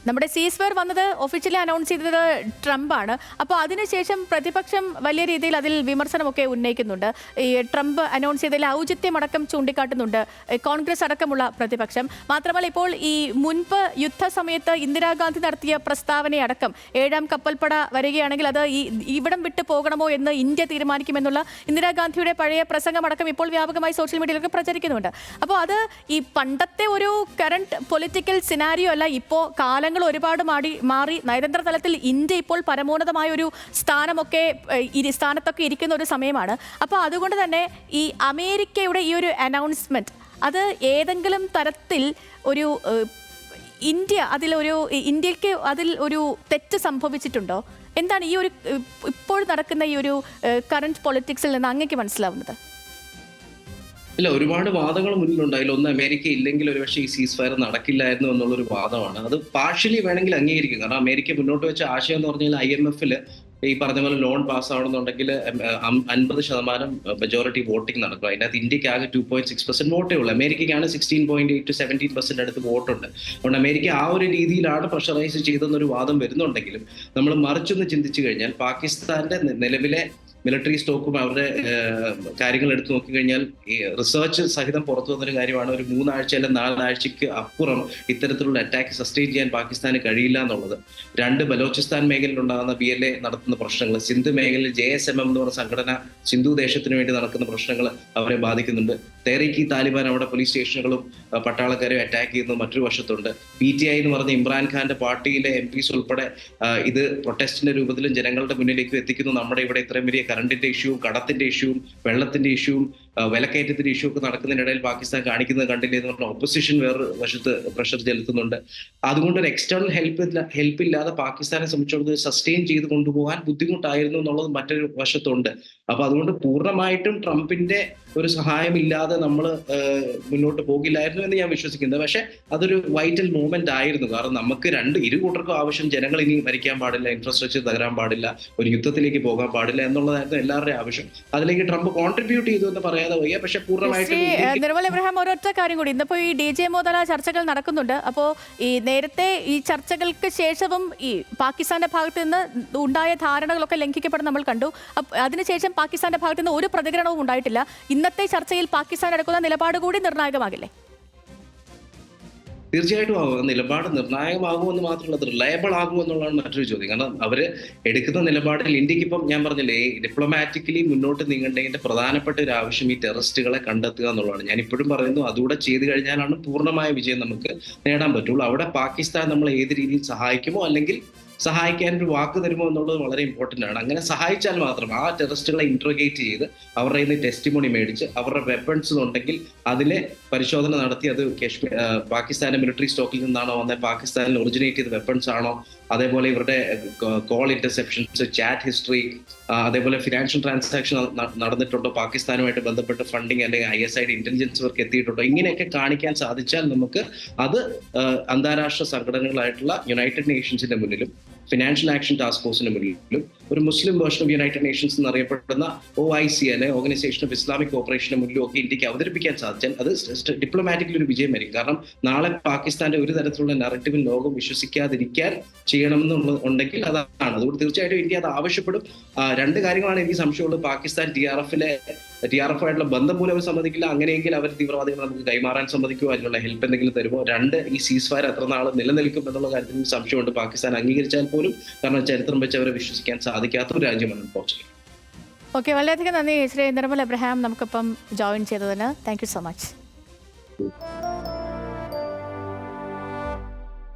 നമ്മുടെ സീസ്ഫയർ വന്നത് officially announce ചെയ്തത് ട്രംപാണ്. അപ്പോൾ അതിനുശേഷം പ്രതിപക്ഷം വലിയ രീതിയിൽ അതിൽ വിമർശനമൊക്കെ ഉന്നയിക്കുന്നുണ്ട്. ഈ ട്രംപ് അനൗൺസ് ചെയ്തതിൽ ഔചിത്യമടക്കം ചൂണ്ടിക്കാട്ടുന്നുണ്ട് കോൺഗ്രസ് അടക്കമുള്ള പ്രതിപക്ഷം. മാത്രമല്ല ഇപ്പോൾ ഈ മുൻപ് യുദ്ധസമയത്ത് ഇന്ദിരാഗാന്ധി നടത്തിയ പ്രസ്താവനയടക്കം 7ാം കപ്പൽപ്പട വരികയാണെങ്കിൽ അത് ഇവിടം വിട്ടു പോകണമോ എന്ന് ഇന്ത്യ തീരുമാനിക്കുമെന്നുള്ള ഇന്ദിരാഗാന്ധിയുടെ പഴയ പ്രസംഗമടക്കം ഇപ്പോൾ വ്യാപകമായി സോഷ്യൽ മീഡിയയിലൊക്കെ പ്രചരിക്കുന്നുണ്ട്. അപ്പോൾ അത് ഈ പണ്ടത്തെ ഒരു കറണ്ട് പൊളിറ്റിക്കൽ സിനാരിയോ അല്ല. ഇപ്പോൾ കാലങ്ങൾ ഒരുപാട് മാറി നയതന്ത്ര തലത്തിൽ ഇന്ത്യ ഇപ്പോൾ പരമോന്നതമായ ഒരു സ്ഥാനത്തൊക്കെ ഇരിക്കുന്ന ഒരു സമയമാണ്. അപ്പോൾ അതുകൊണ്ട് തന്നെ ഈ അമേരിക്കയുടെ ഈ ഒരു അനൗൺസ്മെന്റ് അത് ഏതെങ്കിലും തരത്തിൽ ഒരു ഇന്ത്യക്ക് അതിൽ ഒരു തെറ്റ് സംഭവിച്ചിട്ടുണ്ടോ? എന്താണ് ഈ ഒരു ഇപ്പോൾ നടക്കുന്ന ഈ ഒരു കറണ്ട് പൊളിറ്റിക്സിൽ നിന്ന് അങ്ങേക്ക് മനസ്സിലാവുന്നത്? ഇല്ല, ഒരുപാട് വാദങ്ങൾ മുന്നിലുണ്ട്. അതിലൊന്ന് അമേരിക്ക ഇല്ലെങ്കിൽ ഒരുപക്ഷെ ഈ സീസ് ഫയർ നടക്കില്ലായിരുന്നു എന്നുള്ളൊരു വാദമാണ്. അത് പാർഷ്യലി വേണമെങ്കിൽ അംഗീകരിക്കും. കാരണം അമേരിക്ക മുന്നോട്ട് വെച്ച ആശയം എന്ന് പറഞ്ഞാൽ IMF-ൽ ഈ പറഞ്ഞ പോലെ ലോൺ പാസ്സാവണമെന്നുണ്ടെങ്കിൽ 50% മെജോറിറ്റി വോട്ടിംഗ് നടക്കും. അതിനകത്ത് ഇന്ത്യക്ക് ആകെ 2.6% വോട്ടേ ഉള്ളൂ. അമേരിക്കയ്ക്കാണ് 16.8 to 17% അടുത്ത് വോട്ടുണ്ട്. അതുകൊണ്ട് അമേരിക്ക ആ ഒരു രീതിയിലാണ് പ്രഷറൈസ് ചെയ്തെന്നൊരു വാദം വരുന്നുണ്ടെങ്കിലും നമ്മൾ മറിച്ചൊന്ന് ചിന്തിച്ചു കഴിഞ്ഞാൽ പാകിസ്ഥാന്റെ നിലവിലെ മിലിറ്ററി സ്റ്റോക്കും അവരുടെ കാര്യങ്ങൾ എടുത്തു നോക്കിക്കഴിഞ്ഞാൽ ഈ റിസർച്ച് സഹിതം പുറത്തു വന്നൊരു കാര്യമാണ്. ഒരു 3 ആഴ്ച അല്ലെങ്കിൽ 4 ആഴ്ചയ്ക്ക് അപ്പുറം ഇത്തരത്തിലുള്ള അറ്റാക്ക് സസ്റ്റെയിൻ ചെയ്യാൻ പാകിസ്ഥാന് കഴിയില്ല എന്നുള്ളത്. 2 ബലോചിസ്ഥാൻ മേഖലയിൽ ഉണ്ടാകുന്ന BLA നടത്തുന്ന പ്രശ്നങ്ങൾ, സിന്ധു മേഖലയിൽ JSMM എന്ന് പറഞ്ഞ സംഘടന സിന്ധു ദേശത്തിന് വേണ്ടി നടക്കുന്ന പ്രശ്നങ്ങൾ അവരെ ബാധിക്കുന്നുണ്ട്. തെഹ്രീക്ക് താലിബാൻ അവിടെ പോലീസ് സ്റ്റേഷനുകളും പട്ടാളക്കാരെയും അറ്റാക്ക് ചെയ്യുന്നത് മറ്റൊരു വശത്തുണ്ട്. PTI എന്ന് പറഞ്ഞ ഇമ്രാൻഖാന്റെ പാർട്ടിയിലെ MPs ഉൾപ്പെടെ ഇത് പ്രൊട്ടസ്റ്റിന്റെ രൂപത്തിലും ജനങ്ങളുടെ മുന്നിലേക്ക് എത്തിക്കുന്നു. നമ്മുടെ ഇവിടെ ഇത്രയും വലിയ കറണ്ടിന്റെ ഇഷ്യൂവും കടത്തിന്റെ ഇഷ്യൂവും വെള്ളത്തിന്റെ ഇഷ്യൂവും വിലക്കയറ്റത്തിന്റെ ഇഷ്യൂ ഒക്കെ നടക്കുന്നതിനിടയിൽ പാകിസ്ഥാൻ കാണിക്കുന്നത് കണ്ടില്ലേ എന്ന് പറഞ്ഞ ഓപ്പോസിഷൻ വേറെ വശത്ത് പ്രഷർ ചെലുത്തുന്നുണ്ട്. അതുകൊണ്ട് ഒരു എക്സ്റ്റേണൽ ഹെൽപ്പ് ഇല്ലാതെ പാകിസ്ഥാനെ സംബന്ധിച്ചിടത്തോളം സസ്റ്റെയിൻ ചെയ്ത് കൊണ്ടുപോകാൻ ബുദ്ധിമുട്ടായിരുന്നു എന്നുള്ളത് മറ്റൊരു വശത്തുണ്ട്. അപ്പൊ അതുകൊണ്ട് പൂർണ്ണമായിട്ടും ട്രംപിന്റെ ഒരു സഹായമില്ലാതെ നമ്മൾ മുന്നോട്ട് പോകില്ലായിരുന്നു എന്ന് ഞാൻ വിശ്വസിക്കുന്നത്. പക്ഷെ അതൊരു വൈറ്റൽ മൂവ്മെന്റ് ആയിരുന്നു. കാരണം നമുക്ക് ഇരു കൂട്ടർക്കും ആവശ്യം ജനങ്ങൾ ഇനി മരിക്കാൻ പാടില്ല, ഇൻഫ്രാസ്ട്രക്ചർ തകരാൻ പാടില്ല, ഒരു യുദ്ധത്തിലേക്ക് പോകാൻ പാടില്ല എന്നുള്ളതായിരുന്നു എല്ലാവരുടെയും ആവശ്യം. അതിലേക്ക് ട്രംപ് കോൺട്രിബ്യൂട്ട് ചെയ്തു എന്ന് പറയാതെ വയ്യ. പക്ഷെ പൂർണ്ണമായിട്ടും നിർമ്മൽ എബ്രഹാം, ഒരൊറ്റ കാര്യം കൂടി, ഇന്നിപ്പോ ഈ DJ മോദല ചർച്ചകൾ നടക്കുന്നുണ്ട്. അപ്പോൾ ഈ നേരത്തെ ഈ ചർച്ചകൾക്ക് ശേഷവും ഈ പാകിസ്ഥാന്റെ ഭാഗത്ത് നിന്ന് ഉണ്ടായ ധാരണകളൊക്കെ ലംഘിക്കപ്പെടുന്ന നമ്മൾ കണ്ടു. അതിനുശേഷം പാകിസ്ഥാന്റെ ഭാഗത്ത് നിന്ന് ഒരു പ്രതികരണവും ഉണ്ടായിട്ടില്ല. ഇന്നത്തെ ചർച്ചയിൽ പാകിസ്ഥാൻ എടുക്കുന്ന നിലപാട് കൂടി നിർണായകമാകില്ലേ? തീർച്ചയായിട്ടും ആകും. നിലപാട് നിർണായകമാകുമെന്ന് മാത്രമല്ല, അത് റിലയബിൾ ആകുമെന്നുള്ളതാണ് മറ്റൊരു ചോദ്യം. കാരണം അവര് എടുക്കുന്ന നിലപാടിൽ ഇന്ത്യക്ക് ഇപ്പം ഞാൻ പറഞ്ഞില്ലേ, ഡിപ്ലോമാറ്റിക്കലി മുന്നോട്ട് നീങ്ങേണ്ടതിന്റെ പ്രധാനപ്പെട്ട ഒരു ആവശ്യം ഈ ടെററിസ്റ്റുകളെ കണ്ടെത്തുക എന്നുള്ളതാണ്. ഞാൻ ഇപ്പോഴും പറയുന്നു, അതുകൂടെ ചെയ്തു കഴിഞ്ഞാലാണ് പൂർണ്ണമായ വിജയം നമുക്ക് നേടാൻ പറ്റുള്ളൂ. അവിടെ പാകിസ്ഥാൻ നമ്മളെ ഏത് രീതിയിൽ സഹായിക്കുമോ അല്ലെങ്കിൽ സഹായിക്കാൻ ഒരു വാക്ക് തരുമോ എന്നുള്ളത് വളരെ ഇമ്പോർട്ടൻ്റ് ആണ്. അങ്ങനെ സഹായിച്ചാൽ മാത്രം ആ ടെററിസ്റ്റുകളെ ഇൻട്രോഗേറ്റ് ചെയ്ത് അവരുടെ കയ്യിൽ നിന്ന് ടെസ്റ്റിമോണി മേടിച്ച് അവരുടെ വെപ്പൺസ് ഉണ്ടെങ്കിൽ അതിലെ പരിശോധന നടത്തി അത് പാകിസ്ഥാന്റെ മിലിറ്ററി സ്റ്റോക്കിൽ നിന്നാണോ വന്നത്, പാകിസ്ഥാനിൽ ഒറിജിനേറ്റ് ചെയ്ത വെപ്പൺസ് ആണോ, അതേപോലെ ഇവരുടെ കോൾ ഇന്റർസെപ്ഷൻസ്, ചാറ്റ് ഹിസ്റ്ററി, അതേപോലെ ഫിനാൻഷ്യൽ ട്രാൻസാക്ഷൻ നടന്നിട്ടുണ്ടോ, പാകിസ്ഥാനുമായിട്ട് ബന്ധപ്പെട്ട് ഫണ്ടിങ് അല്ലെങ്കിൽ ISI ഇന്റലിജൻസ് വർക്ക് എത്തിയിട്ടുണ്ടോ, ഇങ്ങനെയൊക്കെ കാണിക്കാൻ സാധിച്ചാൽ നമുക്ക് അത് അന്താരാഷ്ട്ര സംഘടനകളായിട്ടുള്ള യുണൈറ്റഡ് നേഷൻസിന്റെ മുന്നിലും ഫിനാൻഷ്യൽ ആക്ഷൻ ടാസ്ക് ഫോഴ്സിന് മുന്നിലും ഒരു മുസ്ലിം വേർഷൻ ഓഫ് യുണൈറ്റഡ് നേഷൻസ് എന്നറിയപ്പെടുന്ന OIC അല്ലെ ഓർഗനൈസേഷൻ ഓഫ് ഇസ്ലാമിക് കോപ്പറേഷന് മുന്നിലും ഒക്കെ ഇന്ത്യക്ക് അവതരിപ്പിക്കാൻ സാധിച്ചാൽ അത് ഡിപ്ലോമാറ്റിക്കലി ഒരു വിജയമായിരിക്കും. കാരണം നാളെ പാകിസ്ഥാന്റെ ഒരു തരത്തിലുള്ള നറേറ്റീവിൽ ലോകം വിശ്വസിക്കാതിരിക്കാൻ ചെയ്യണമെന്നുണ്ടെങ്കിൽ അതാണ്. അതുകൊണ്ട് തീർച്ചയായിട്ടും ഇന്ത്യ അത് ആവശ്യപ്പെടും. 2 കാര്യങ്ങളാണ് എനിക്ക് സംശയമുള്ളത്. പാകിസ്ഥാൻ TRF ആയിട്ടുള്ള ബന്ധം പോലും അവർ സമ്മതിക്കില്ല. അങ്ങനെയെങ്കിൽ അവർ തീവ്രവാദികൾ നമുക്ക് കൈമാറാൻ സമ്മതിക്കുമോ, അതിനുള്ള ഹെൽപ്പ് എന്തെങ്കിലും തരുമോ? 2, ഈ സീസ് ഫയർ എത്ര നാൾ നിലനിൽക്കും എന്നുള്ള കാര്യത്തിൽ സംശയമുണ്ട്. പാകിസ്ഥാൻ അംഗീകരിച്ചാൽ പോലും, കാരണം ചരിത്രം വെച്ച് അവരെ വിശ്വസിക്കാൻ സാധിക്കാത്ത ഒരു രാജ്യമാണ് പോർച്ചുഗൽ. ഓക്കെ, വളരെയധികം നന്ദി ശ്രീ നിർമ്മൽ എബ്രഹാം നമുക്കിപ്പം ജോയിൻ ചെയ്തതിന്. Thank you so much.